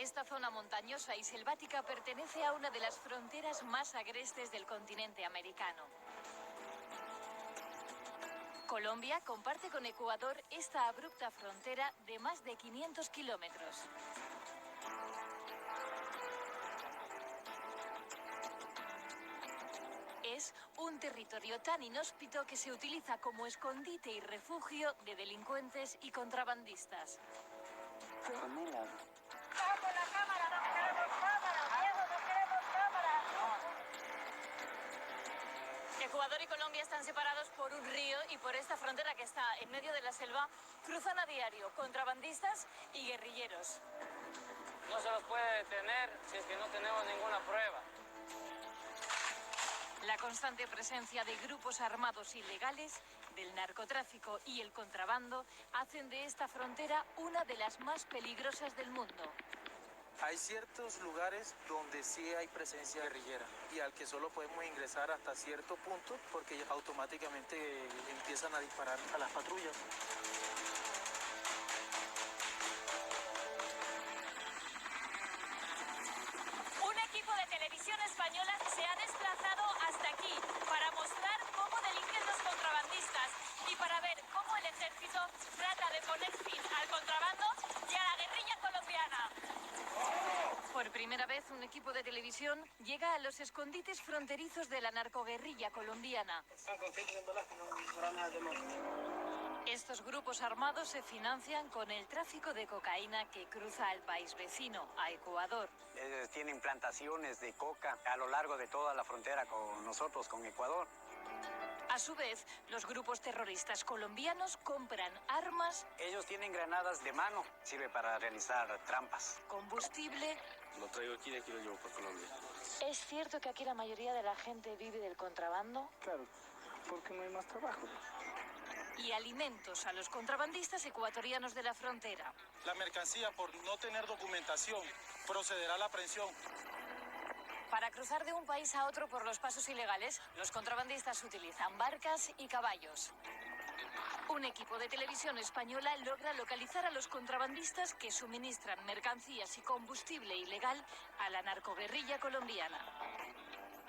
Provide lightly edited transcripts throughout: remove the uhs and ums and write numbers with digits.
Esta zona montañosa y selvática pertenece a una de las fronteras más agrestes del continente americano. Colombia comparte con Ecuador esta abrupta frontera de más de 500 kilómetros. Es un territorio tan inhóspito que se utiliza como escondite y refugio de delincuentes y contrabandistas. Ecuador y Colombia están separados por un río y por esta frontera que está en medio de la selva cruzan a diario contrabandistas y guerrilleros. No se los puede detener si es que no tenemos ninguna prueba. La constante presencia de grupos armados ilegales, del narcotráfico y el contrabando hacen de esta frontera una de las más peligrosas del mundo. Hay ciertos lugares donde sí hay presencia guerrillera y al que solo podemos ingresar hasta cierto punto porque automáticamente empiezan a disparar a las patrullas. Un equipo de televisión española se ha desplazado hasta aquí para mostrar cómo delinquen los contrabandistas y para ver cómo el ejército trata de poner fin al contrabando y a la guerrilla colombiana. Por primera vez, un equipo de televisión llega a los escondites fronterizos de la narcoguerrilla colombiana. Estos grupos armados se financian con el tráfico de cocaína que cruza al país vecino, a Ecuador. Tienen plantaciones de coca a lo largo de toda la frontera con nosotros, con Ecuador. A su vez, los grupos terroristas colombianos compran armas. Ellos tienen granadas de mano, sirve para realizar trampas. Combustible. Lo traigo aquí y aquí lo llevo por Colombia. ¿Es cierto que aquí la mayoría de la gente vive del contrabando? Claro, porque no hay más trabajo. Y alimentos a los contrabandistas ecuatorianos de la frontera. La mercancía, por no tener documentación, procederá a la aprehensión. Para cruzar de un país a otro por los pasos ilegales, los contrabandistas utilizan barcas y caballos. Un equipo de televisión española logra localizar a los contrabandistas que suministran mercancías y combustible ilegal a la narcoguerrilla colombiana.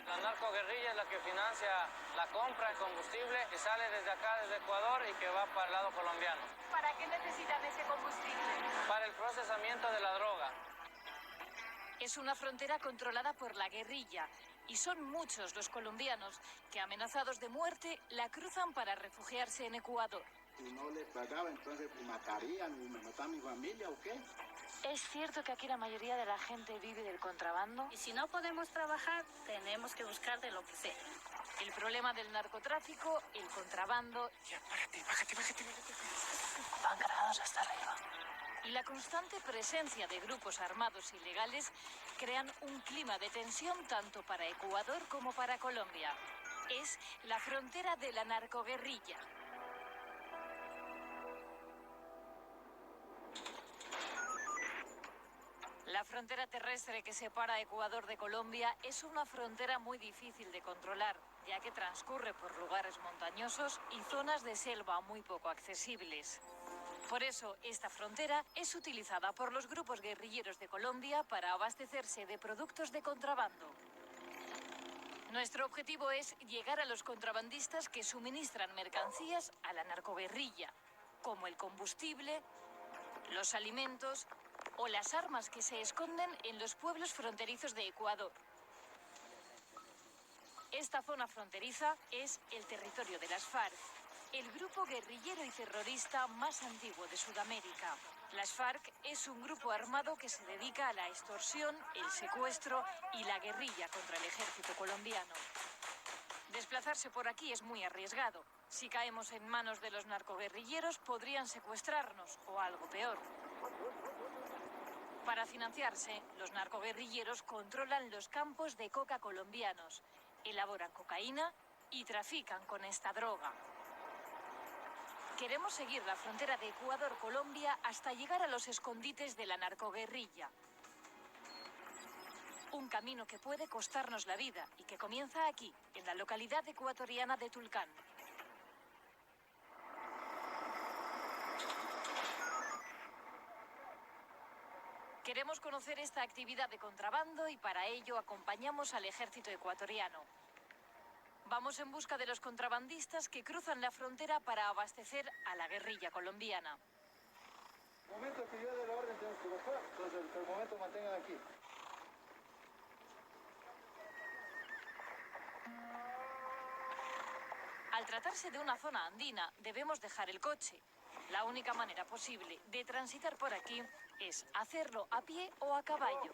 La narcoguerrilla es la que financia la compra de combustible que sale desde acá, desde Ecuador y que va para el lado colombiano. ¿Para qué necesitan ese combustible? Para el procesamiento de la droga. Es una frontera controlada por la guerrilla y son muchos los colombianos que, amenazados de muerte, la cruzan para refugiarse en Ecuador. Si no les pagaba, entonces matarían y me mataban a mi familia o qué. ¿Es cierto que aquí la mayoría de la gente vive del contrabando? Y si no podemos trabajar, tenemos que buscar de lo que sea. El problema del narcotráfico, el contrabando... Ya, bájate. Van cargados hasta arriba. Y la constante presencia de grupos armados ilegales crean un clima de tensión tanto para Ecuador como para Colombia. Es la frontera de la narcoguerrilla. La frontera terrestre que separa a Ecuador de Colombia es una frontera muy difícil de controlar, ya que transcurre por lugares montañosos y zonas de selva muy poco accesibles. Por eso, esta frontera es utilizada por los grupos guerrilleros de Colombia para abastecerse de productos de contrabando. Nuestro objetivo es llegar a los contrabandistas que suministran mercancías a la narcoguerrilla, como el combustible, los alimentos o las armas que se esconden en los pueblos fronterizos de Ecuador. Esta zona fronteriza es el territorio de las FARC, el grupo guerrillero y terrorista más antiguo de Sudamérica. Las FARC es un grupo armado que se dedica a la extorsión, el secuestro y la guerrilla contra el ejército colombiano. Desplazarse por aquí es muy arriesgado. Si caemos en manos de los narcoguerrilleros, podrían secuestrarnos o algo peor. Para financiarse, los narcoguerrilleros controlan los campos de coca colombianos, elaboran cocaína y trafican con esta droga. Queremos seguir la frontera de Ecuador-Colombia hasta llegar a los escondites de la narcoguerrilla. Un camino que puede costarnos la vida y que comienza aquí, en la localidad ecuatoriana de Tulcán. Queremos conocer esta actividad de contrabando y para ello acompañamos al ejército ecuatoriano. Vamos en busca de los contrabandistas que cruzan la frontera para abastecer a la guerrilla colombiana. Momento que yo dé la orden tenemos que bajar, entonces por el momento mantengan aquí. Al tratarse de una zona andina, debemos dejar el coche. La única manera posible de transitar por aquí es hacerlo a pie o a caballo.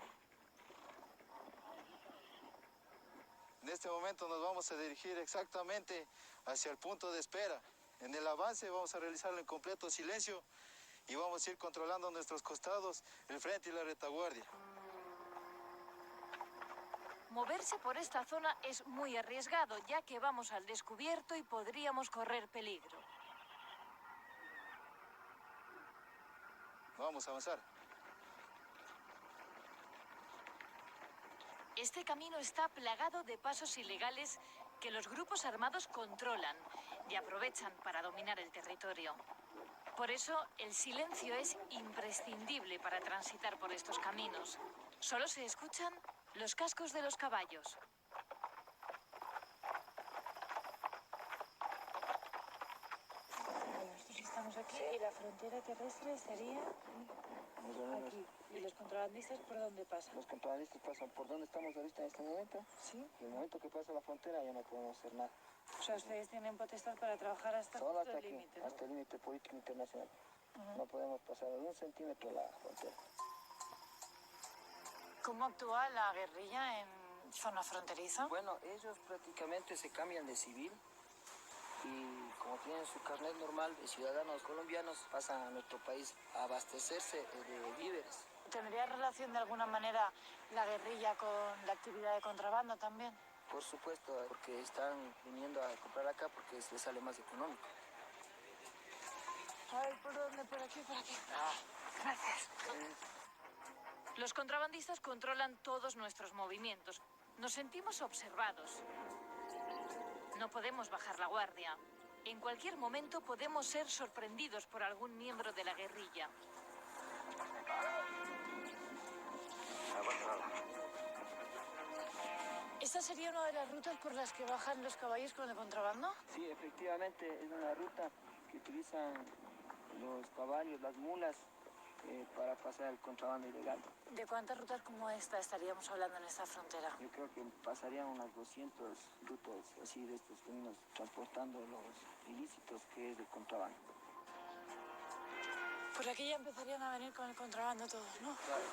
En este momento nos vamos a dirigir exactamente hacia el punto de espera. En el avance vamos a realizarlo en completo silencio y vamos a ir controlando nuestros costados, el frente y la retaguardia. Moverse por esta zona es muy arriesgado, ya que vamos al descubierto y podríamos correr peligro. Vamos a avanzar. Este camino está plagado de pasos ilegales que los grupos armados controlan y aprovechan para dominar el territorio. Por eso, el silencio es imprescindible para transitar por estos caminos. Solo se escuchan los cascos de los caballos. Nosotros estamos aquí y la frontera terrestre estaría aquí. ¿Y los contrabandistas por dónde pasan? Los contrabandistas pasan por donde estamos ahorita en este momento. Sí. Y el momento que pasa la frontera ya no podemos hacer nada. O sea, ustedes tienen potestad para trabajar hasta Solo justo hasta el aquí, límite, ¿no? hasta el límite político internacional. No podemos pasar de 1 centímetro la frontera. ¿Cómo actúa la guerrilla en zona fronteriza? Bueno, ellos prácticamente se cambian de civil y como tienen su carnet normal de ciudadanos colombianos, pasan a nuestro país a abastecerse de víveres. ¿Tendría relación de alguna manera la guerrilla con la actividad de contrabando también? Por supuesto, porque están viniendo a comprar acá porque les sale más económico. A ver, ¿por dónde? ¿Por aquí? ¿Por aquí? Gracias. Los contrabandistas controlan todos nuestros movimientos. Nos sentimos observados. No podemos bajar la guardia. En cualquier momento podemos ser sorprendidos por algún miembro de la guerrilla. ¿Esta sería una de las rutas por las que bajan los caballos con el contrabando? Sí, efectivamente, es una ruta que utilizan los caballos, las mulas, para pasar el contrabando ilegal. ¿De cuántas rutas como esta estaríamos hablando en esta frontera? Yo creo que pasarían unas 200 rutas así de estos caminos transportando los ilícitos que es de contrabando. Por aquí ya empezarían a venir con el contrabando todos, ¿no? Claro.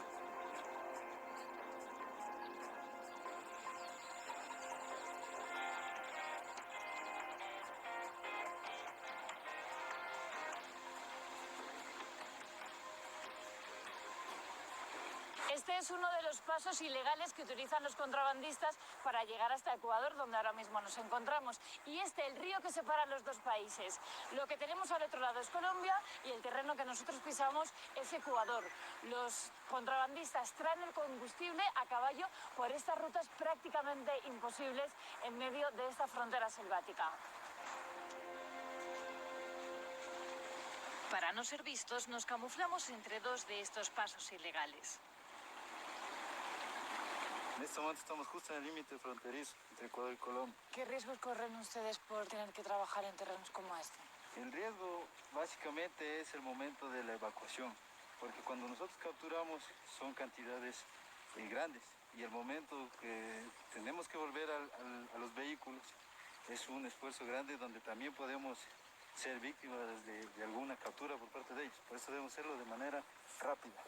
Este es uno de los pasos ilegales que utilizan los contrabandistas para llegar hasta Ecuador, donde ahora mismo nos encontramos. Y el río que separa los dos países. Lo que tenemos al otro lado es Colombia y el terreno que nosotros pisamos es Ecuador. Los contrabandistas traen el combustible a caballo por estas rutas prácticamente imposibles en medio de esta frontera selvática. Para no ser vistos, nos camuflamos entre dos de estos pasos ilegales. En este momento estamos justo en el límite fronterizo entre Ecuador y Colombia. ¿Qué riesgos corren ustedes por tener que trabajar en terrenos como este? El riesgo básicamente es el momento de la evacuación, porque cuando nosotros capturamos son cantidades grandes y el momento que tenemos que volver a los vehículos es un esfuerzo grande donde también podemos ser víctimas de alguna captura por parte de ellos. Por eso debemos hacerlo de manera rápida.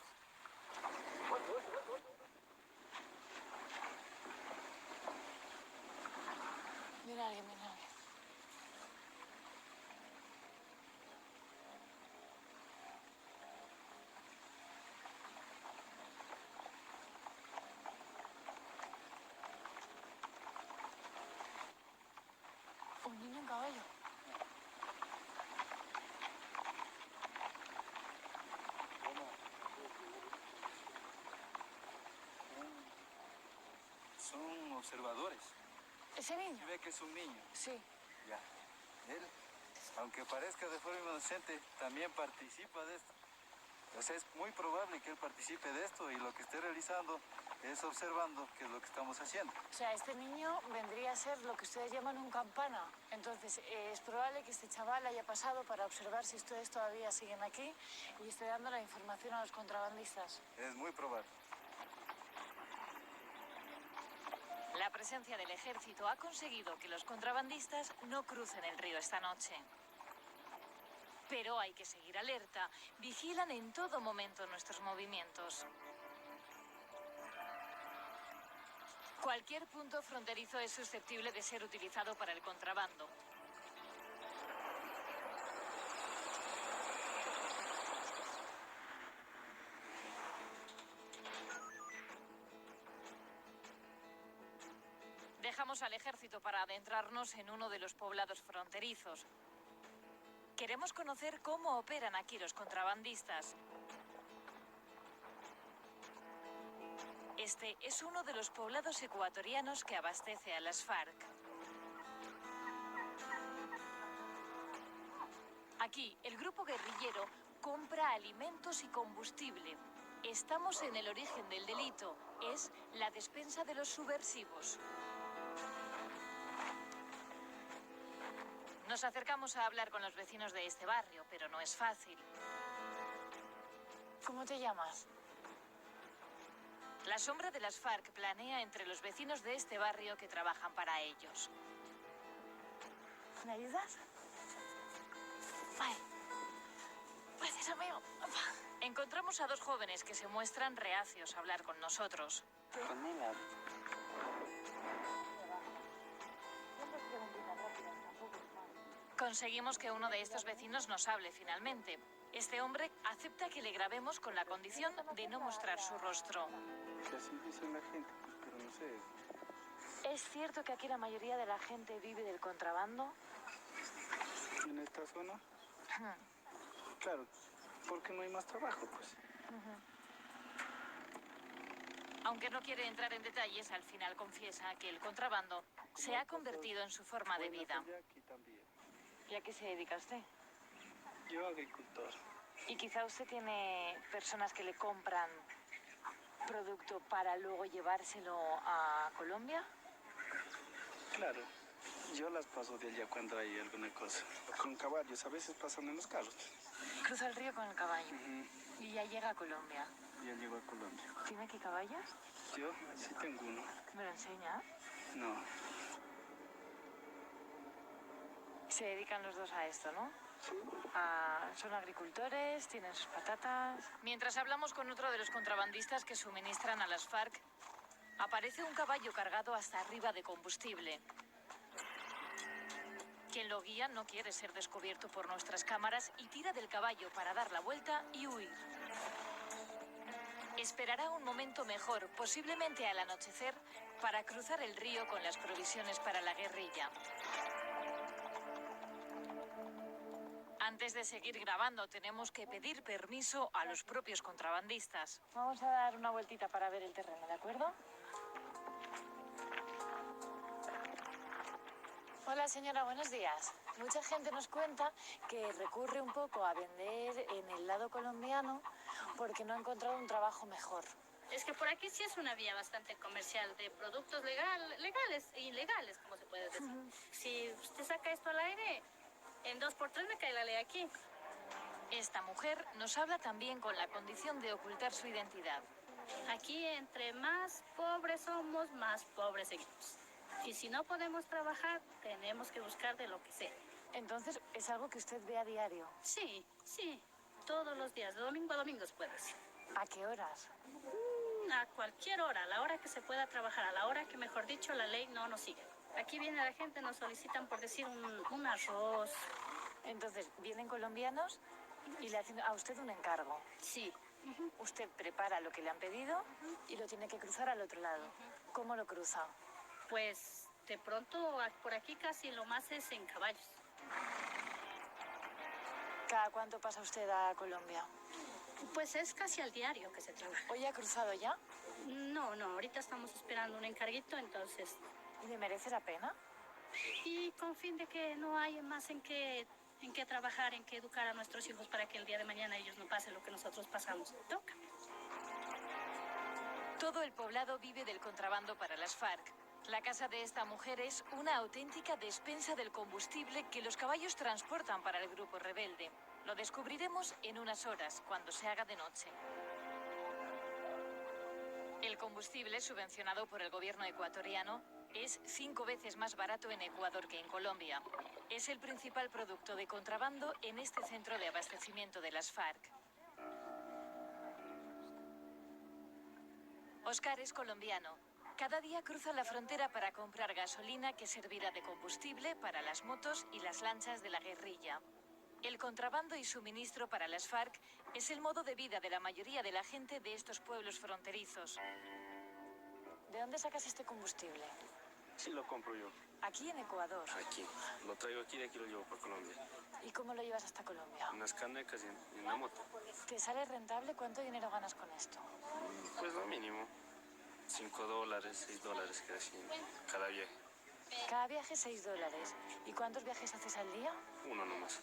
Mira alguien, mira alguien. Un niño en caballo. Son observadores. ¿Ese niño? ¿Se ve que es un niño? Sí. Ya. Él, aunque parezca de forma inocente, también participa de esto. O sea, es muy probable que él participe de esto y lo que esté realizando es observando qué es lo que estamos haciendo. O sea, este niño vendría a ser lo que ustedes llaman un campana. Entonces, es probable que este chaval haya pasado para observar si ustedes todavía siguen aquí y esté dando la información a los contrabandistas. Es muy probable. La presencia del ejército ha conseguido que los contrabandistas no crucen el río esta noche. Pero hay que seguir alerta. Vigilan en todo momento nuestros movimientos. Cualquier punto fronterizo es susceptible de ser utilizado para el contrabando. Dejamos al ejército para adentrarnos en uno de los poblados fronterizos. Queremos conocer cómo operan aquí los contrabandistas. Este es uno de los poblados ecuatorianos que abastece a las FARC. Aquí, el grupo guerrillero compra alimentos y combustible. Estamos en el origen del delito, es la despensa de los subversivos. Nos acercamos a hablar con los vecinos de este barrio, pero no es fácil. ¿Cómo te llamas? La sombra de las FARC planea entre los vecinos de este barrio que trabajan para ellos. ¿Me ayudas? Vale. Gracias, amigo. Encontramos a dos jóvenes que se muestran reacios a hablar con nosotros. Con él hablo. Conseguimos que uno de estos vecinos nos hable finalmente. Este hombre acepta que le grabemos con la condición de no mostrar su rostro. Que así dice la gente, pero no sé. ¿Es cierto que aquí la mayoría de la gente vive del contrabando? En esta zona, claro, porque no hay más trabajo, pues. Aunque no quiere entrar en detalles, al final confiesa que el contrabando se ha convertido en su forma de vida. Aquí también. ¿Y a qué se dedica usted? Yo agricultor. ¿Y quizá usted tiene personas que le compran producto para luego llevárselo a Colombia? Claro, yo las paso de allá cuando hay alguna cosa. Con caballos, a veces pasan en los carros. Cruza el río con el caballo y ya llega a Colombia. Ya llego a Colombia. ¿Tiene aquí caballos? Yo sí tengo uno. ¿Me lo enseña? No. Se dedican los dos a esto, ¿no? Sí. Son agricultores, tienen sus patatas. Mientras hablamos con otro de los contrabandistas que suministran a las FARC, aparece un caballo cargado hasta arriba de combustible. Quien lo guía no quiere ser descubierto por nuestras cámaras y tira del caballo para dar la vuelta y huir. Esperará un momento mejor, posiblemente al anochecer, para cruzar el río con las provisiones para la guerrilla. Antes de seguir grabando, tenemos que pedir permiso a los propios contrabandistas. Vamos a dar una vueltita para ver el terreno, ¿de acuerdo? Hola señora, buenos días. Mucha gente nos cuenta que recurre un poco a vender en el lado colombiano porque no ha encontrado un trabajo mejor. Es que por aquí sí es una vía bastante comercial de productos legales e ilegales, como se puede decir. Si usted saca esto al aire, en 2x3 me cae la ley aquí. Esta mujer nos habla también con la condición de ocultar su identidad. Aquí entre más pobres somos, más pobres seguimos. Y si no podemos trabajar, tenemos que buscar de lo que sea. Entonces, ¿es algo que usted ve a diario? Sí, todos los días, de domingo a domingo se puede decir. ¿A qué horas? A cualquier hora, a la hora que se pueda trabajar, a la hora que, mejor dicho, la ley no nos sigue. Aquí viene la gente, nos solicitan por decir un arroz. Entonces, vienen colombianos y le hacen a usted un encargo. Sí. Usted prepara lo que le han pedido y lo tiene que cruzar al otro lado. ¿Cómo lo cruza? Pues de pronto por aquí casi lo más es en caballos. ¿Cada cuánto pasa usted a Colombia? Pues es casi al diario que se trabaja. ¿Hoy ha cruzado ya? No, ahorita estamos esperando un encarguito, entonces... ¿Y le merece la pena? Y con fin de que no haya más en qué en qué trabajar, en qué educar a nuestros hijos para que el día de mañana ellos no pasen lo que nosotros pasamos. Toca. Todo el poblado vive del contrabando para las FARC. La casa de esta mujer es una auténtica despensa del combustible que los caballos transportan para el grupo rebelde. Lo descubriremos en unas horas, cuando se haga de noche. El combustible, subvencionado por el gobierno ecuatoriano, es 5 veces más barato en Ecuador que en Colombia. Es el principal producto de contrabando en este centro de abastecimiento de las FARC. Oscar es colombiano. Cada día cruza la frontera para comprar gasolina que servirá de combustible para las motos y las lanchas de la guerrilla. El contrabando y suministro para las FARC es el modo de vida de la mayoría de la gente de estos pueblos fronterizos. ¿De dónde sacas este combustible? Sí, lo compro yo. Aquí en Ecuador. Aquí. Lo traigo aquí, de aquí lo llevo por Colombia. ¿Y cómo lo llevas hasta Colombia? Unas canecas y en la moto. ¿Te sale rentable? ¿Cuánto dinero ganas con esto? Pues lo mínimo. $5, $6 que así cada viaje. Cada viaje $6. ¿Y cuántos viajes haces al día? Uno nomás.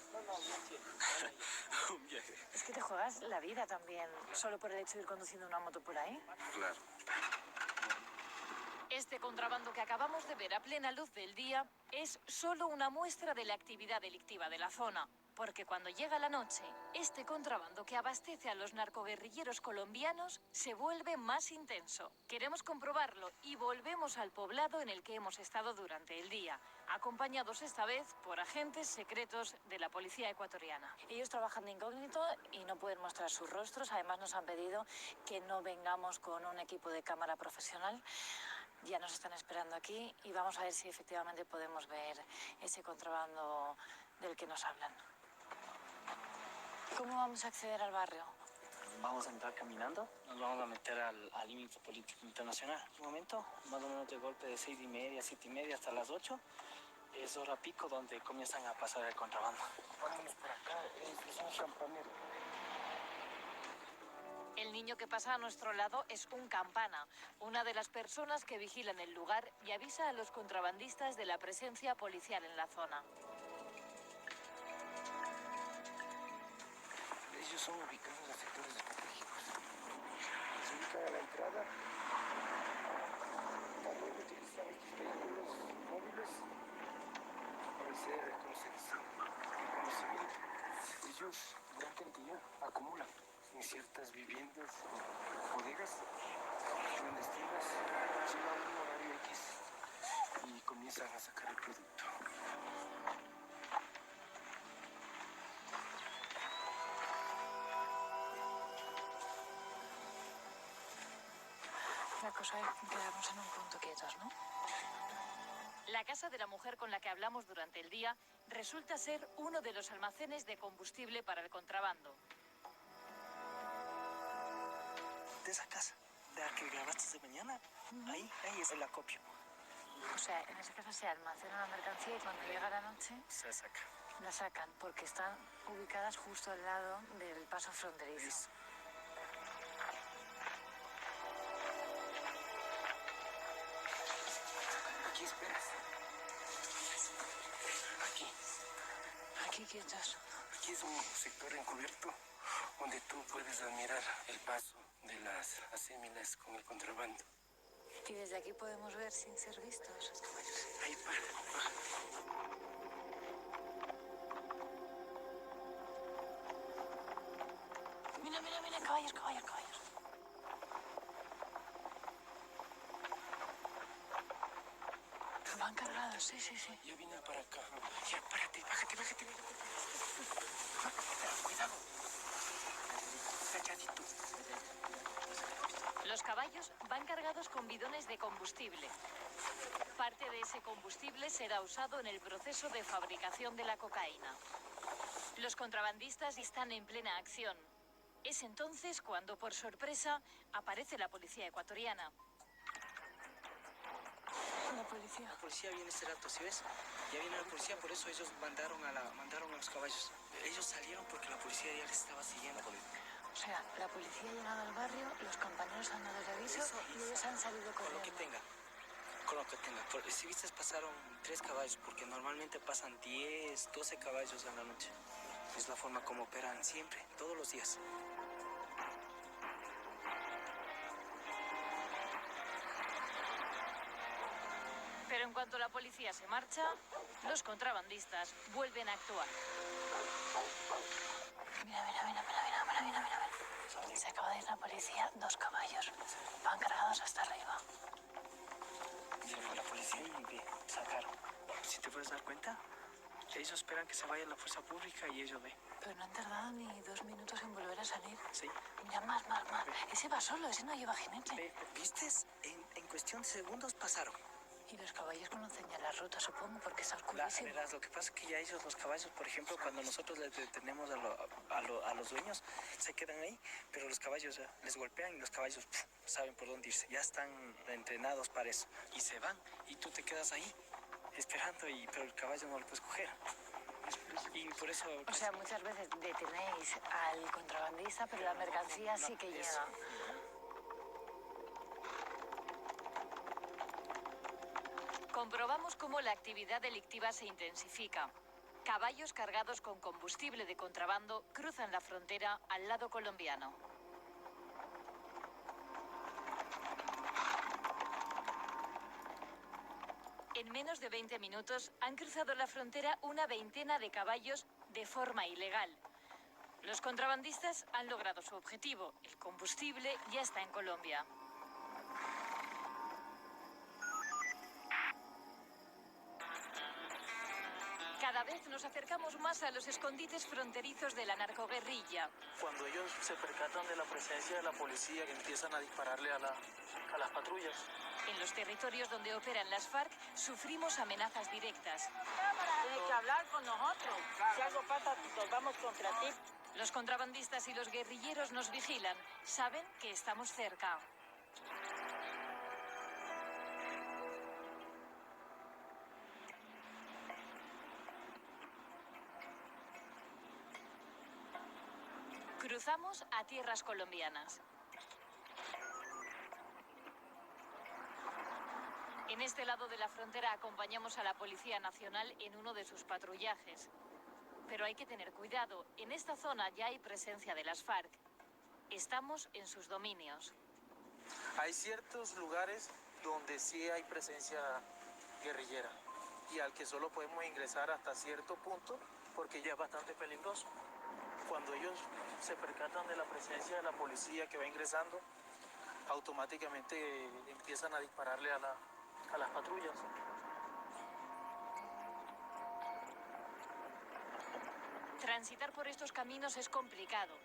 Un viaje. Es que te juegas la vida también, solo por el hecho de ir conduciendo una moto por ahí. Claro. Este contrabando que acabamos de ver a plena luz del día es solo una muestra de la actividad delictiva de la zona. Porque cuando llega la noche, este contrabando que abastece a los narcoguerrilleros colombianos se vuelve más intenso. Queremos comprobarlo y volvemos al poblado en el que hemos estado durante el día, acompañados esta vez por agentes secretos de la policía ecuatoriana. Ellos trabajan de incógnito y no pueden mostrar sus rostros. Además nos han pedido que no vengamos con un equipo de cámara profesional. Ya nos están esperando aquí y vamos a ver si efectivamente podemos ver ese contrabando del que nos hablan. ¿Cómo vamos a acceder al barrio? Vamos a entrar caminando, nos vamos a meter al límite político internacional. En un momento, más o menos de golpe de 6:30, 7:30 hasta las 8, es hora pico donde comienzan a pasar el contrabando. Vámonos por acá, es un campanero. El niño que pasa a nuestro lado es un campana, una de las personas que vigilan el lugar y avisa a los contrabandistas de la presencia policial en la zona. Ellos son ubicados en sectores estratégicos. Se ubican a la entrada. También utilizan estos vehículos móviles para ser reconocimiento. Ellos durante el día acumulan en ciertas viviendas, bodegas, clandestinas, llega a un horario X y comienzan a sacar el producto. La cosa es que quedamos en un punto quietos, ¿no? La casa de la mujer con la que hablamos durante el día resulta ser uno de los almacenes de combustible para el contrabando. De esa casa, de la que grabaste de mañana, ahí es el acopio. O sea, en esa casa se almacena la mercancía y cuando llega la noche Se saca. la sacan porque están ubicadas justo al lado del paso fronterizo. Eso. Aquí esperas. Aquí quietos. Aquí es un sector encubierto donde tú puedes admirar el paso de las asémilas con el contrabando. Y desde aquí podemos ver sin ser vistos. Ahí para. Mira, mira, mira, caballos, caballos, caballos. Van cargados, sí, sí, sí. Ya vienen para acá. Ya, párate, bájate. Cuidado. Calladito. Los caballos van cargados con bidones de combustible. Parte de ese combustible será usado en el proceso de fabricación de la cocaína. Los contrabandistas están en plena acción. Es entonces cuando, por sorpresa, aparece la policía ecuatoriana. La policía viene este rato, ¿sí ves? Ya viene la policía, por eso ellos mandaron a los caballos. Ellos salieron porque la policía ya les estaba siguiendo. O sea, la policía ha llegado al barrio, los compañeros han dado el aviso y ellos han salido Con lo que corriendo. tenga. con lo que tenga. Si viste, pasaron 3 caballos, porque normalmente pasan 10, 12 caballos en la noche. Es la forma como operan siempre, todos los días. Pero en cuanto la policía se marcha, los contrabandistas vuelven a actuar. Mira. Se acaba de ir la policía, 2 caballos. Van cargados hasta arriba. Se fue la policía y sacaron. Si te puedes dar cuenta, ellos esperan que se vaya la fuerza pública y ellos ven. Pero no han tardado ni 2 minutos en volver a salir. Sí. Mira, más. Ese va solo, ese no lleva jinete. ¿Vistes? En cuestión de segundos pasaron. Y los caballos conocen ya la ruta, supongo, porque está oscurísimo. Verás, lo que pasa es que ya ellos, los caballos, por ejemplo, cuando nosotros les detenemos a los dueños, se quedan ahí, pero los caballos ya les golpean y los caballos saben por dónde irse. Ya están entrenados para eso. Y se van, y tú te quedas ahí, esperando, pero el caballo no lo puedes coger. Y por eso... O sea, muchas veces detenéis al contrabandista, pero la mercancía sí que llega. Comprobamos cómo la actividad delictiva se intensifica. Caballos cargados con combustible de contrabando cruzan la frontera al lado colombiano. En menos de 20 minutos han cruzado la frontera una veintena de caballos de forma ilegal. Los contrabandistas han logrado su objetivo. El combustible ya está en Colombia. Cada vez nos acercamos más a los escondites fronterizos de la narcoguerrilla. Cuando ellos se percatan de la presencia de la policía, que empiezan a dispararle a las patrullas. En los territorios donde operan las FARC sufrimos amenazas directas. Tienes que hablar con nosotros. Si algo pasa, nos vamos contra ti. Los contrabandistas y los guerrilleros nos vigilan. Saben que estamos cerca. Cruzamos a tierras colombianas. En este lado de la frontera acompañamos a la Policía Nacional en uno de sus patrullajes. Pero hay que tener cuidado. En esta zona ya hay presencia de las FARC. Estamos en sus dominios. Hay ciertos lugares donde sí hay presencia guerrillera y al que solo podemos ingresar hasta cierto punto porque ya es bastante peligroso. Cuando ellos se percatan de la presencia de la policía que va ingresando, automáticamente empiezan a dispararle a las patrullas. Transitar por estos caminos es complicado.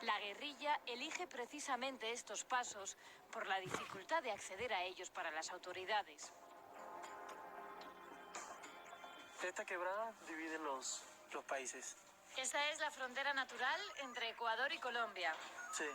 La guerrilla elige precisamente estos pasos por la dificultad de acceder a ellos para las autoridades. Esta quebrada divide los países. Esta es la frontera natural entre Ecuador y Colombia. Sí.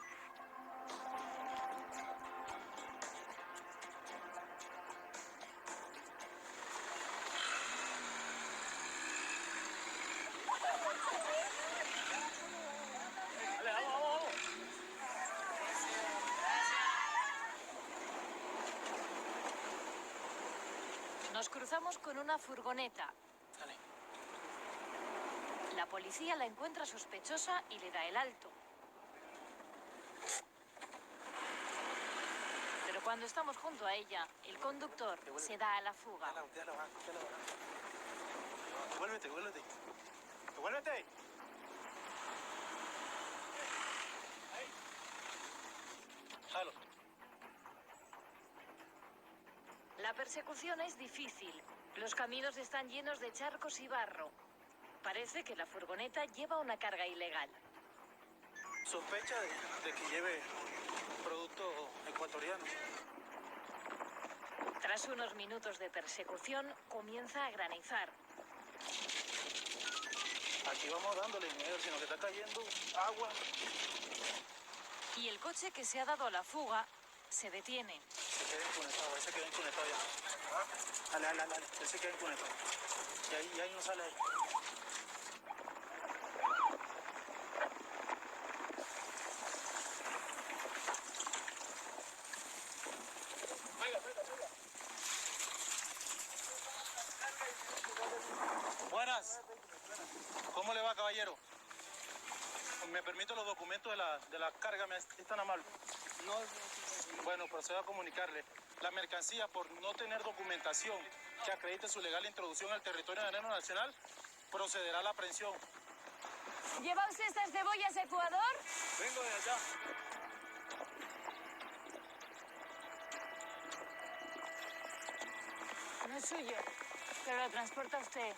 Nos cruzamos con una furgoneta. Dale. La policía la encuentra sospechosa y le da el alto. Pero cuando estamos junto a ella, el conductor se da a la fuga. Vuélvete. Jalo. La persecución es difícil. Los caminos están llenos de charcos y barro. Parece que la furgoneta lleva una carga ilegal. Sospecha de que lleve producto ecuatoriano. Tras unos minutos de persecución, comienza a granizar. Aquí vamos dándole miedo, sino que está cayendo agua. Y el coche que se ha dado a la fuga se detiene. Se queda inconectado, ese queda inconectado ya. Dale, ese queda inconectado. Y ahí no sale ahí. Buenas. ¿Cómo le va, caballero? ¿Me permite los documentos de la carga? ¿Es tan amable? No. Bueno, procedo a comunicarle. La mercancía, por no tener documentación que acredite su legal introducción al territorio aduanero nacional, procederá a la aprehensión. ¿Lleva usted estas cebollas a Ecuador? Vengo de allá. No es suyo, pero lo transporta usted.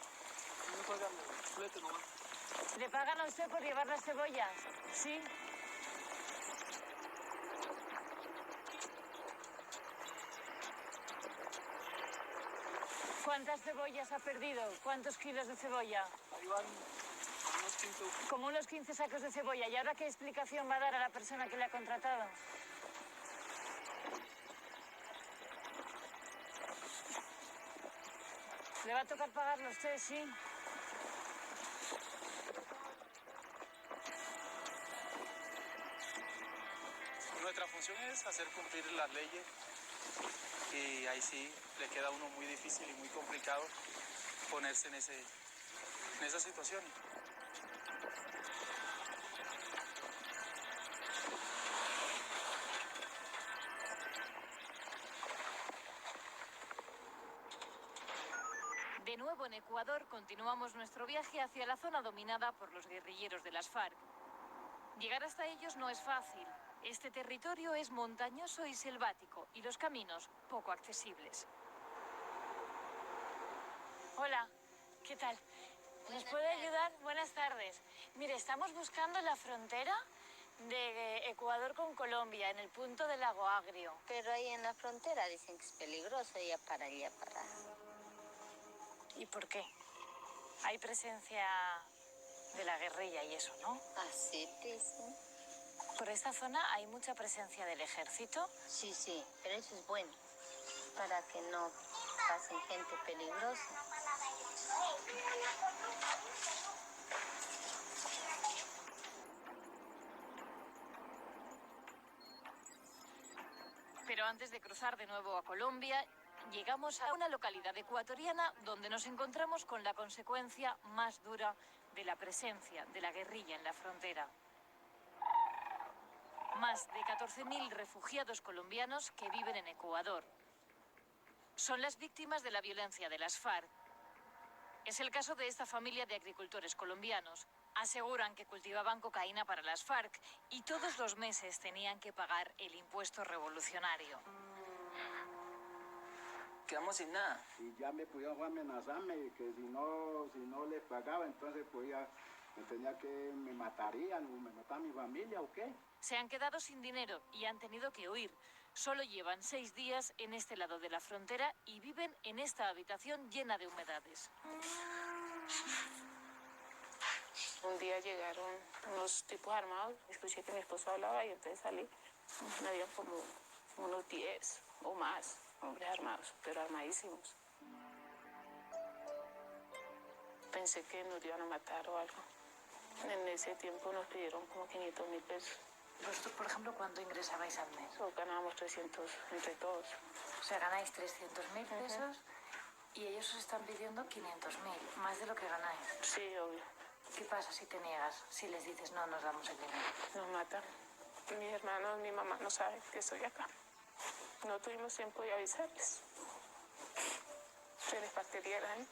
No pagan flete nomás. ¿Le pagan a usted por llevar las cebollas? Sí. ¿Cuántas cebollas ha perdido? ¿Cuántos kilos de cebolla? Ahí van unos 15. Como unos 15 sacos de cebolla. ¿Y ahora qué explicación va a dar a la persona que le ha contratado? Le va a tocar pagarlo a usted, sí. Nuestra función es hacer cumplir las leyes y ahí sí le queda a uno muy difícil y muy complicado ponerse en esa situación. De nuevo en Ecuador, continuamos nuestro viaje hacia la zona dominada por los guerrilleros de las FARC. Llegar hasta ellos no es fácil. Este territorio es montañoso y selvático y los caminos poco accesibles. Hola, ¿qué tal? ¿Nos puede ayudar? Buenas tardes. Mire, estamos buscando la frontera de Ecuador con Colombia, en el punto del Lago Agrio. Pero ahí en la frontera dicen que es peligroso, allá para. ¿Y por qué? Hay presencia de la guerrilla y eso, ¿no? Así dicen. Por esta zona hay mucha presencia del ejército. Sí, pero eso es bueno, para que no pasen gente peligrosa. Pero antes de cruzar de nuevo a Colombia, llegamos a una localidad ecuatoriana donde nos encontramos con la consecuencia más dura de la presencia de la guerrilla en la frontera. Más de 14.000 refugiados colombianos que viven en Ecuador. Son las víctimas de la violencia de las FARC. Es el caso de esta familia de agricultores colombianos. Aseguran que cultivaban cocaína para las FARC y todos los meses tenían que pagar el impuesto revolucionario. Quedamos sin nada. Y ya me pudieron amenazarme que si no les pagaba, entonces pues ya me matarían o me mataban mi familia o qué. Se han quedado sin dinero y han tenido que huir. Solo llevan 6 días en este lado de la frontera y viven en esta habitación llena de humedades. Un día llegaron unos tipos armados, escuché que mi esposo hablaba y entonces salí. Había como unos 10 o más hombres armados, pero armadísimos. Pensé que nos iban a matar o algo. En ese tiempo nos pidieron como 500.000 pesos. ¿Vosotros, por ejemplo, cuánto ingresabais al mes? O ganábamos 300 entre todos. O sea, ganáis 300.000 pesos y ellos os están pidiendo 500.000, más de lo que ganáis. Sí, obvio. ¿Qué pasa si te niegas? Si les dices no, nos damos el dinero. Nos matan. Mis hermanos, mi mamá no sabe que estoy acá. No tuvimos tiempo de avisarles. Se les partiría el año.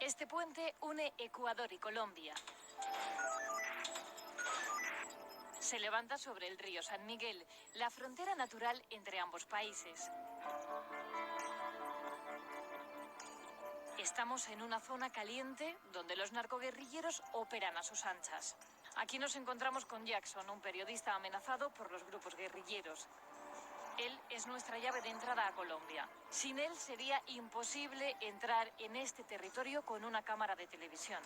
Este puente une Ecuador y Colombia. Se levanta sobre el río San Miguel, la frontera natural entre ambos países. Estamos en una zona caliente donde los narcoguerrilleros operan a sus anchas. Aquí nos encontramos con Jackson, un periodista amenazado por los grupos guerrilleros. Él es nuestra llave de entrada a Colombia. Sin él sería imposible entrar en este territorio con una cámara de televisión.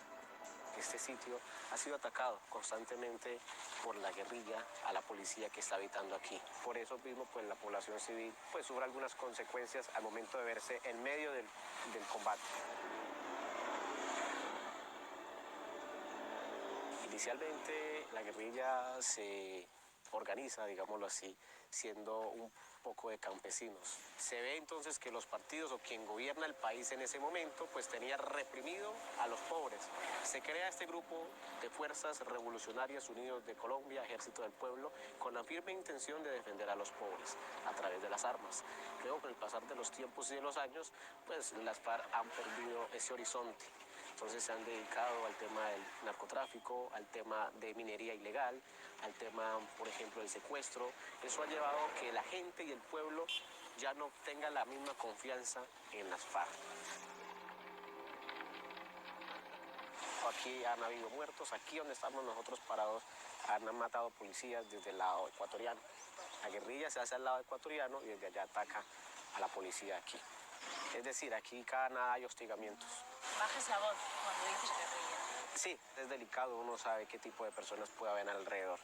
Este sitio ha sido atacado constantemente por la guerrilla a la policía que está habitando aquí. Por eso mismo, pues la población civil pues sufre algunas consecuencias al momento de verse en medio del combate. Inicialmente la guerrilla se organiza, digámoslo así, siendo un poco de campesinos. Se ve entonces que los partidos o quien gobierna el país en ese momento pues tenía reprimido a los pobres. Se crea este grupo de Fuerzas Revolucionarias Unidas de Colombia, Ejército del Pueblo, con la firme intención de defender a los pobres a través de las armas. Luego, con el pasar de los tiempos y de los años, pues las FARC han perdido ese horizonte. Entonces se han dedicado al tema del narcotráfico, al tema de minería ilegal, al tema, por ejemplo, del secuestro. Eso ha llevado a que la gente y el pueblo ya no tengan la misma confianza en las FARC. Aquí han habido muertos, aquí donde estamos nosotros parados han matado policías desde el lado ecuatoriano. La guerrilla se hace al lado ecuatoriano y desde allá ataca a la policía aquí. Es decir, aquí cada nada hay hostigamientos. Bajes la voz cuando dices guerrilla. Sí, es delicado, uno sabe qué tipo de personas puede haber alrededor.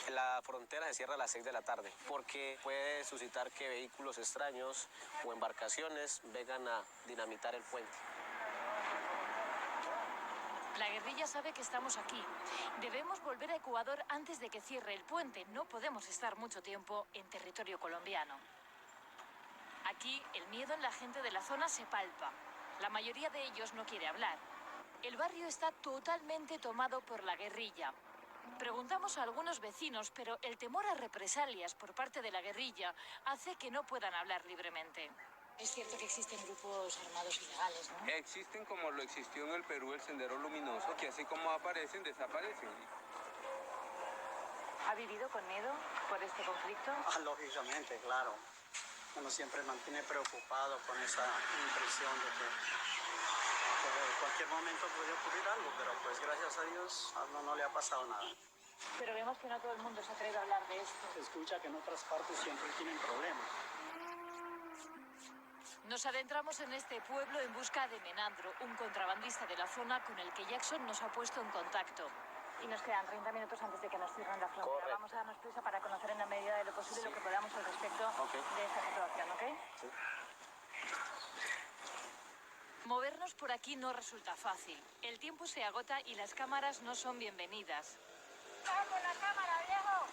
La frontera se cierra a las 6 de la tarde porque puede suscitar que vehículos extraños o embarcaciones vengan a dinamitar el puente. La guerrilla sabe que estamos aquí. Debemos volver a Ecuador antes de que cierre el puente. No podemos estar mucho tiempo en territorio colombiano. Aquí, el miedo en la gente de la zona se palpa. La mayoría de ellos no quiere hablar. El barrio está totalmente tomado por la guerrilla. Preguntamos a algunos vecinos, pero el temor a represalias por parte de la guerrilla hace que no puedan hablar libremente. Es cierto que existen grupos armados ilegales, ¿no? Existen, como lo existió en el Perú el Sendero Luminoso, que así como aparecen, desaparecen. ¿Ha vivido con miedo por este conflicto? Lógicamente, claro. Uno siempre mantiene preocupado con esa impresión de que en cualquier momento puede ocurrir algo, pero pues gracias a Dios a uno no le ha pasado nada. Pero vemos que no todo el mundo se atreve a hablar de esto. Se escucha que en otras partes siempre tienen problemas. Nos adentramos en este pueblo en busca de Menandro, un contrabandista de la zona con el que Jackson nos ha puesto en contacto. Y nos quedan 30 minutos antes de que nos cierren la frontera. Correcto. Vamos a darnos prisa para conocer en la medida de lo posible lo que podamos al respecto de esta situación, ¿ok? Sí. Movernos por aquí no resulta fácil. El tiempo se agota y las cámaras no son bienvenidas. ¡Vamos la cámara, viejo!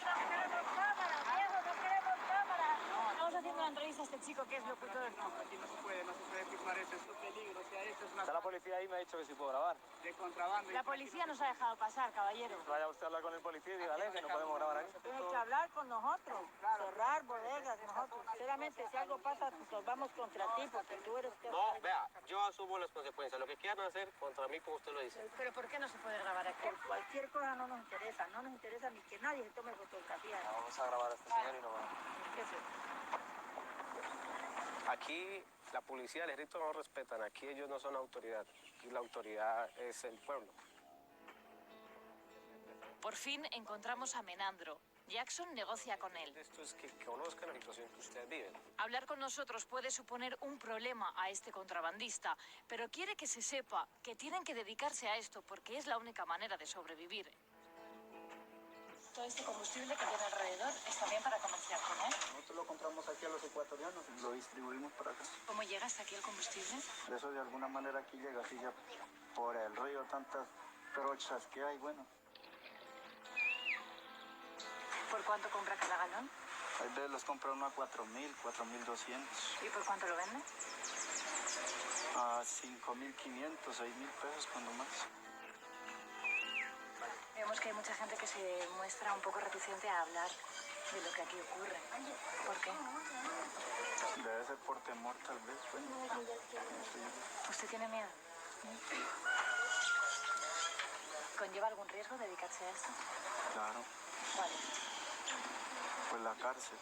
¡No queremos cámara, viejo! ¡No queremos cámara! Estamos haciendo una entrevista a este chico que es locutor. Aquí no se puede filmar eso, es un peligro. O sea, esto es una... Está la policía ahí, me ha dicho que sí puedo grabar. De contrabando. La policía nos ha dejado pasar, caballero. Vaya usted a hablar con el policía y dígale que no podemos grabar aquí. Tiene que hablar con nosotros, cerrar bodegas nosotros. Sinceramente, si algo pasa, pues nos vamos contra ti, porque tú eres... No, vea, yo asumo las consecuencias. Lo que quieran hacer contra mí, como usted lo dice. ¿Pero por qué no se puede grabar aquí? Por cualquier cosa no nos interesa, no nos interesa ni que nadie se tome fotografías. Vamos a grabar a este señor y no va. ¿Qué es eso? Aquí la policía y el ejército no respetan, aquí ellos no son autoridad, aquí la autoridad es el pueblo. Por fin encontramos a Menandro. Jackson negocia con él. Esto es que conozcan la situación que ustedes viven. Hablar con nosotros puede suponer un problema a este contrabandista, pero quiere que se sepa que tienen que dedicarse a esto porque es la única manera de sobrevivir. Todo este combustible que tiene alrededor es también para comerciar con él. Nosotros lo compramos aquí a los ecuatorianos y lo distribuimos para acá. ¿Cómo llega hasta aquí el combustible? Eso de alguna manera aquí llega así ya por el río, tantas trochas que hay, bueno. ¿Por cuánto compra cada galón? Hay veces los compra uno a 4.000, 4.200. ¿Y por cuánto lo vende? A 5.500, 6.000 pesos cuando más. Vemos que hay mucha gente que se muestra un poco reticente a hablar de lo que aquí ocurre. ¿Por qué? Debe ser por temor tal vez, bueno. ¿Usted tiene miedo? ¿Conlleva algún riesgo dedicarse a esto? Claro. Vale. Pues la cárcel.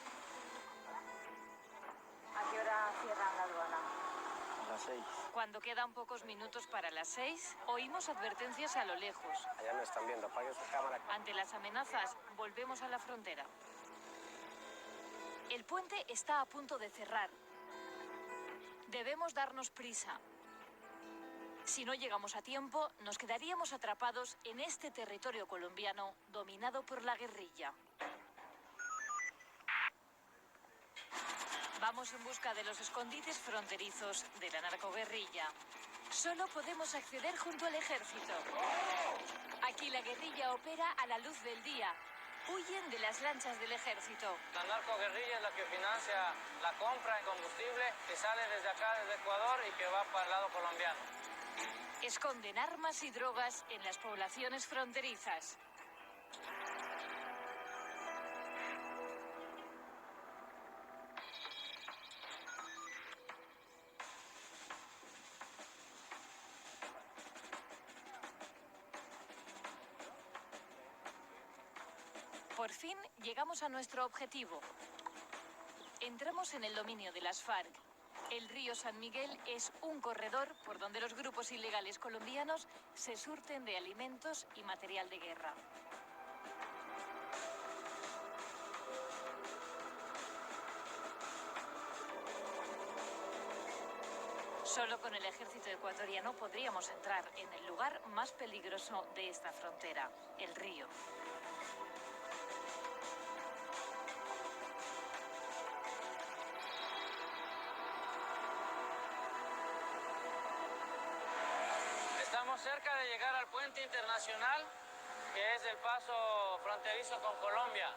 ¿A qué hora cierran la aduana? A las 6. Cuando quedan pocos minutos para las 6, oímos advertencias a lo lejos. Allá me están viendo, apaguen su cámara. Ante las amenazas, volvemos a la frontera. El puente está a punto de cerrar. Debemos darnos prisa. Si no llegamos a tiempo, nos quedaríamos atrapados en este territorio colombiano dominado por la guerrilla. Vamos en busca de los escondites fronterizos de la narcoguerrilla. Solo podemos acceder junto al ejército. Aquí la guerrilla opera a la luz del día. Huyen de las lanchas del ejército. La narcoguerrilla es la que financia la compra de combustible que sale desde acá, desde Ecuador, y que va para el lado colombiano. Esconden armas y drogas en las poblaciones fronterizas. Por fin llegamos a nuestro objetivo. Entramos en el dominio de las FARC. El río San Miguel es un corredor por donde los grupos ilegales colombianos se surten de alimentos y material de guerra. Solo con el ejército ecuatoriano podríamos entrar en el lugar más peligroso de esta frontera, el río. Estamos cerca de llegar al puente internacional, que es el paso fronterizo con Colombia.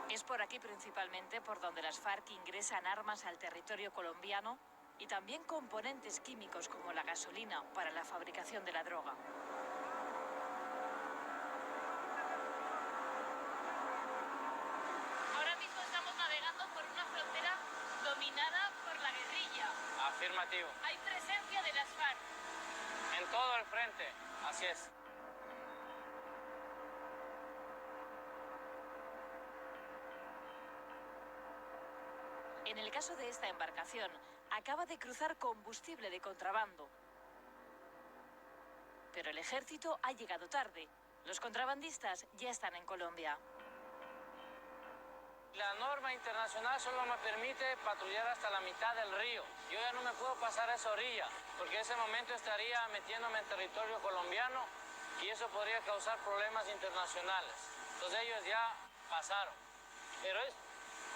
Es por aquí principalmente por donde las FARC ingresan armas al territorio colombiano y también componentes químicos como la gasolina para la fabricación de la droga. Ahora mismo estamos navegando por una frontera dominada por la guerrilla. Afirmativo. Hay presencia de las FARC. En todo el frente, así es. En el caso de esta embarcación, acaba de cruzar combustible de contrabando. Pero el ejército ha llegado tarde. Los contrabandistas ya están en Colombia. La norma internacional solo me permite patrullar hasta la mitad del río. Yo ya no me puedo pasar a esa orilla, porque en ese momento estaría metiéndome en territorio colombiano y eso podría causar problemas internacionales. Entonces ellos ya pasaron. Pero es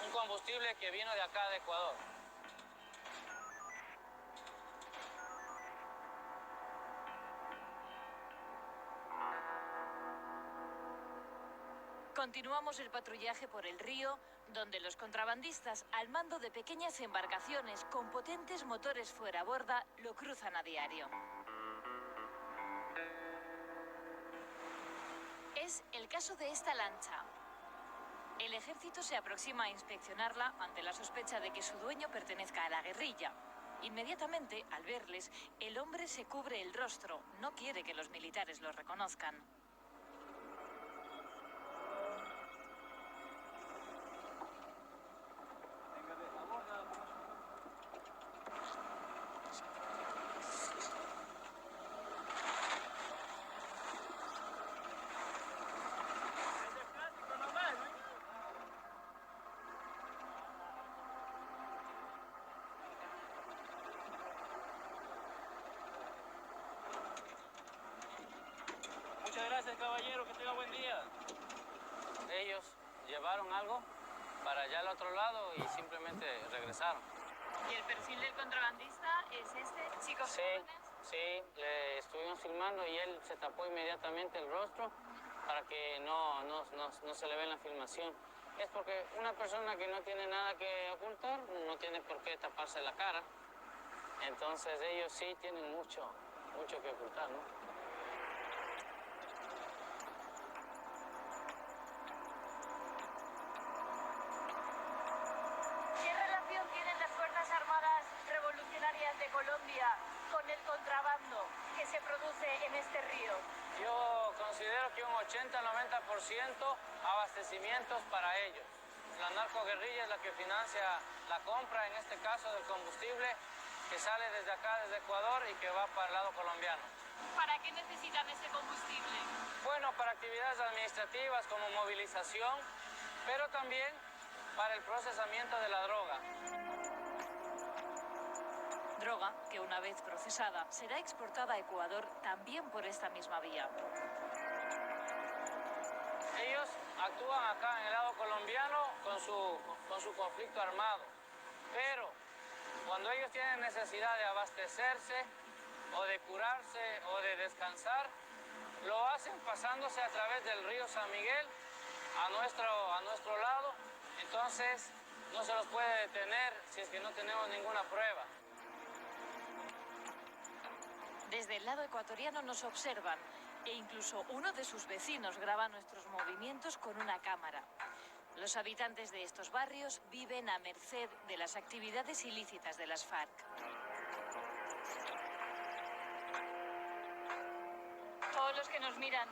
un combustible que vino de acá, de Ecuador. Continuamos el patrullaje por el río, donde los contrabandistas, al mando de pequeñas embarcaciones con potentes motores fuera borda, lo cruzan a diario. Es el caso de esta lancha. El ejército se aproxima a inspeccionarla ante la sospecha de que su dueño pertenezca a la guerrilla. Inmediatamente, al verles, el hombre se cubre el rostro. No quiere que los militares lo reconozcan. Muchas gracias, caballero, que tenga buen día. Ellos llevaron algo para allá al otro lado y simplemente regresaron. ¿Y el perfil del contrabandista es este? ¿Chicos jóvenes? Sí, le estuvimos filmando y él se tapó inmediatamente el rostro para que no se le vea en la filmación. Es porque una persona que no tiene nada que ocultar no tiene por qué taparse la cara. Entonces ellos sí tienen mucho que ocultar, ¿no? De Colombia con el contrabando que se produce en este río? Yo considero que un 80-90% abastecimientos para ellos. La narcoguerrilla es la que financia la compra, en este caso del combustible, que sale desde acá, desde Ecuador, y que va para el lado colombiano. ¿Para qué necesitan ese combustible? Bueno, para actividades administrativas como movilización, pero también para el procesamiento de la droga. Droga que una vez procesada será exportada a Ecuador también por esta misma vía. Ellos actúan acá en el lado colombiano con su conflicto armado, pero cuando ellos tienen necesidad de abastecerse o de curarse o de descansar, lo hacen pasándose a través del río San Miguel a nuestro lado. Entonces no se los puede detener si es que no tenemos ninguna prueba. Desde el lado ecuatoriano nos observan e incluso uno de sus vecinos graba nuestros movimientos con una cámara. Los habitantes de estos barrios viven a merced de las actividades ilícitas de las FARC. ¿Todos los que nos miran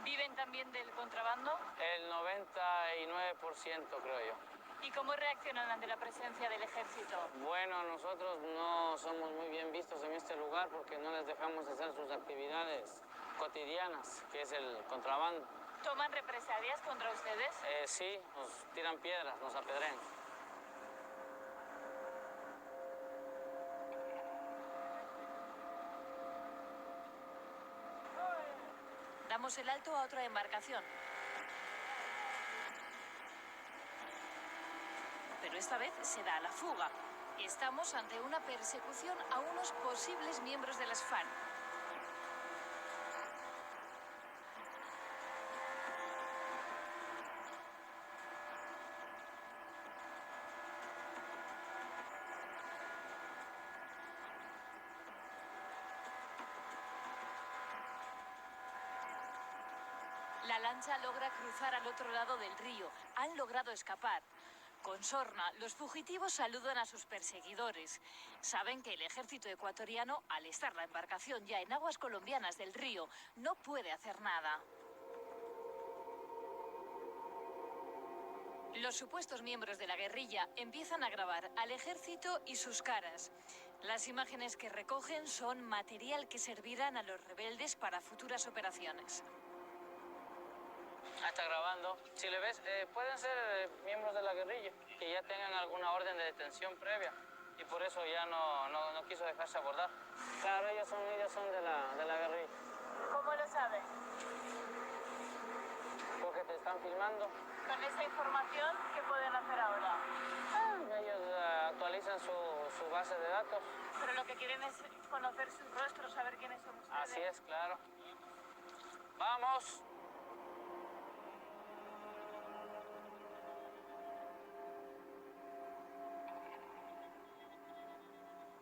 viven también del contrabando? El 99% creo yo. ¿Y cómo reaccionan ante la presencia del ejército? Bueno, nosotros no somos muy bien vistos en este lugar porque no les dejamos hacer sus actividades cotidianas, que es el contrabando. ¿Toman represalias contra ustedes? Sí, nos tiran piedras, nos apedrean. Damos el alto a otra embarcación. Pero esta vez se da a la fuga. Estamos ante una persecución a unos posibles miembros de las FARC. La lancha logra cruzar al otro lado del río. Han logrado escapar. Con sorna, los fugitivos saludan a sus perseguidores. Saben que el ejército ecuatoriano, al estar la embarcación ya en aguas colombianas del río, no puede hacer nada. Los supuestos miembros de la guerrilla empiezan a grabar al ejército y sus caras. Las imágenes que recogen son material que servirán a los rebeldes para futuras operaciones. Está grabando. Si le ves, pueden ser miembros de la guerrilla que ya tengan alguna orden de detención previa y por eso ya no quiso dejarse abordar. Claro, ellos son de la guerrilla. ¿Cómo lo sabe? Porque te están filmando. Con esa información, ¿qué pueden hacer ahora? Ellos actualizan su base de datos. Pero lo que quieren es conocer sus rostros, saber quiénes son ustedes. Así es, claro. ¡Vamos!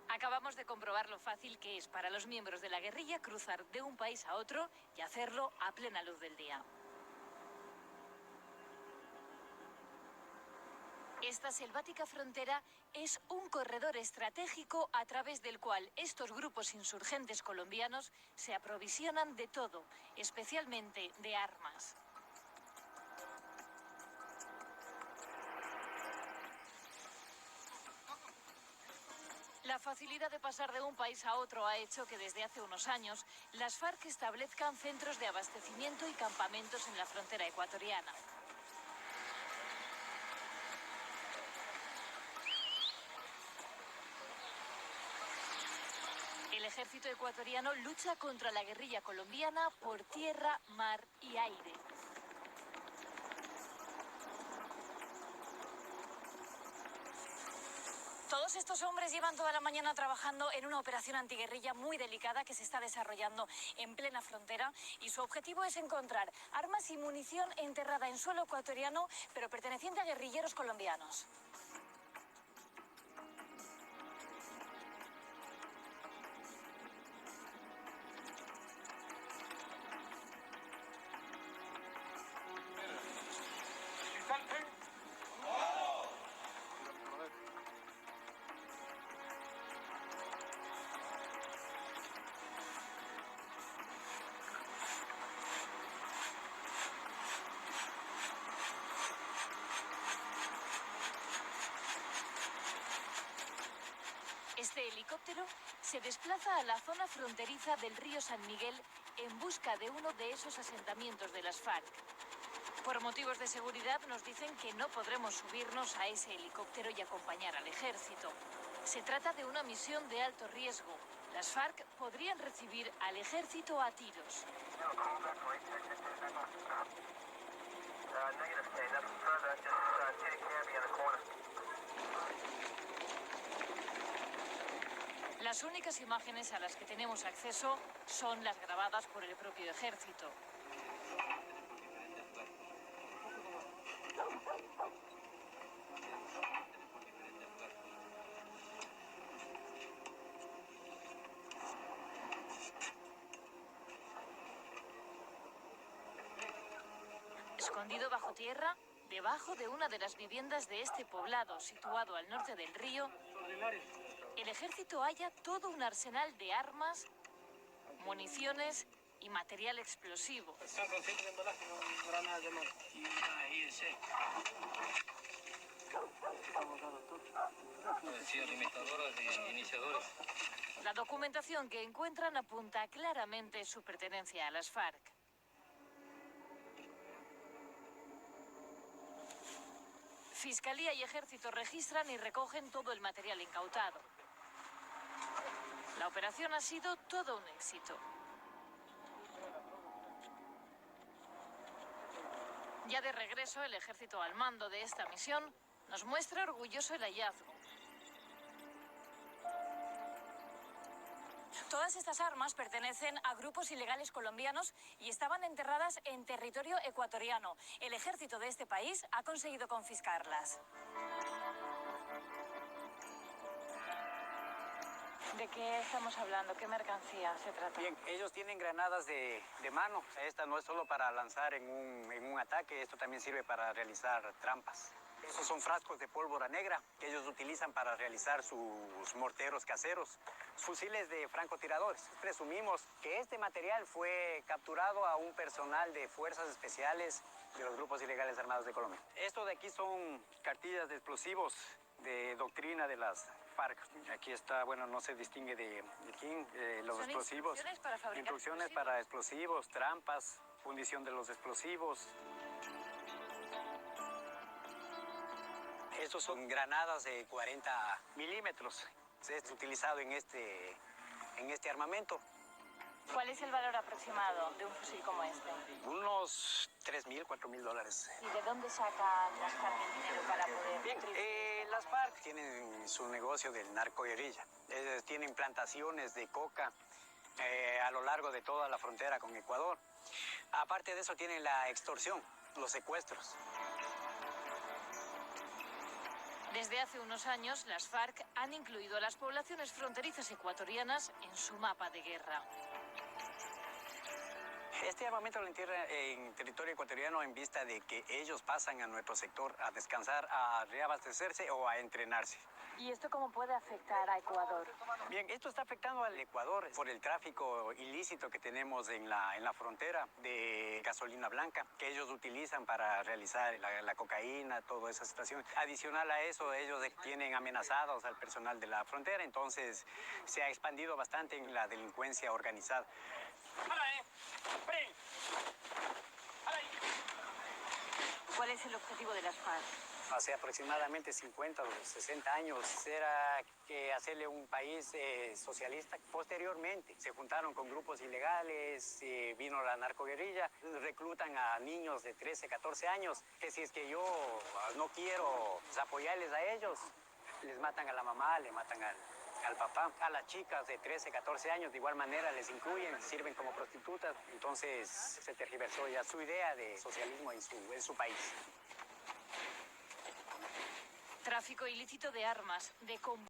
Acabamos de comprobar lo fácil que es para los miembros de la guerrilla cruzar de un país a otro y hacerlo a plena luz del día. Esta selvática frontera es un corredor estratégico a través del cual estos grupos insurgentes colombianos se aprovisionan de todo, especialmente de armas. La facilidad de pasar de un país a otro ha hecho que desde hace unos años las FARC establezcan centros de abastecimiento y campamentos en la frontera ecuatoriana. El ejército ecuatoriano lucha contra la guerrilla colombiana por tierra, mar y aire. Todos estos hombres llevan toda la mañana trabajando en una operación antiguerrilla muy delicada que se está desarrollando en plena frontera y su objetivo es encontrar armas y munición enterrada en suelo ecuatoriano pero perteneciente a guerrilleros colombianos. Este helicóptero se desplaza a la zona fronteriza del río San Miguel en busca de uno de esos asentamientos de las FARC. Por motivos de seguridad nos dicen que no podremos subirnos a ese helicóptero y acompañar al ejército. Se trata de una misión de alto riesgo. Las FARC podrían recibir al ejército a tiros. Las únicas imágenes a las que tenemos acceso son las grabadas por el propio ejército. Escondido bajo tierra, debajo de una de las viviendas de este poblado, situado al norte del río, el ejército halla todo un arsenal de armas, municiones y material explosivo. La documentación que encuentran apunta claramente su pertenencia a las FARC. Fiscalía y ejército registran y recogen todo el material incautado. La operación ha sido todo un éxito. Ya de regreso, el ejército al mando de esta misión nos muestra orgulloso el hallazgo. Todas estas armas pertenecen a grupos ilegales colombianos y estaban enterradas en territorio ecuatoriano. El ejército de este país ha conseguido confiscarlas. ¿De qué estamos hablando? ¿Qué mercancía se trata? Bien, ellos tienen granadas de mano. Esta no es solo para lanzar en un ataque, esto también sirve para realizar trampas. Esos son frascos de pólvora negra que ellos utilizan para realizar sus morteros caseros, fusiles de francotiradores. Presumimos que este material fue capturado a un personal de fuerzas especiales de los grupos ilegales armados de Colombia. Esto de aquí son cartillas de explosivos de doctrina de las FARC. Aquí está, bueno, no se distingue de quién, los explosivos. Instrucciones para explosivos, trampas, fundición de los explosivos. Estos son granadas de 40 milímetros. Es utilizado en este armamento. ¿Cuál es el valor aproximado de un fusil como este? Unos $3,000, $4,000. ¿Y de dónde sacan las FARC el dinero para poder...? Bien, las FARC tienen su negocio del narcoguerrilla. Tienen plantaciones de coca a lo largo de toda la frontera con Ecuador. Aparte de eso tienen la extorsión, los secuestros. Desde hace unos años, las FARC han incluido a las poblaciones fronterizas ecuatorianas en su mapa de guerra. Este armamento lo entierra en territorio ecuatoriano en vista de que ellos pasan a nuestro sector a descansar, a reabastecerse o a entrenarse. ¿Y esto cómo puede afectar a Ecuador? Bien, esto está afectando al Ecuador por el tráfico ilícito que tenemos en la frontera de gasolina blanca, que ellos utilizan para realizar la cocaína, toda esa situación. Adicional a eso, ellos tienen amenazados al personal de la frontera, entonces se ha expandido bastante en la delincuencia organizada. ¿Cuál es el objetivo de las FARC? Hace aproximadamente 50 o 60 años era que hacerle un país socialista. Posteriormente se juntaron con grupos ilegales, vino la narcoguerrilla, reclutan a niños de 13, 14 años, que si es que yo no quiero apoyarles a ellos, les matan a la mamá, le matan al papá. A las chicas de 13, 14 años de igual manera les incluyen, sirven como prostitutas. Entonces se tergiversó ya su idea de socialismo en su país. Tráfico ilícito de armas, de combustible.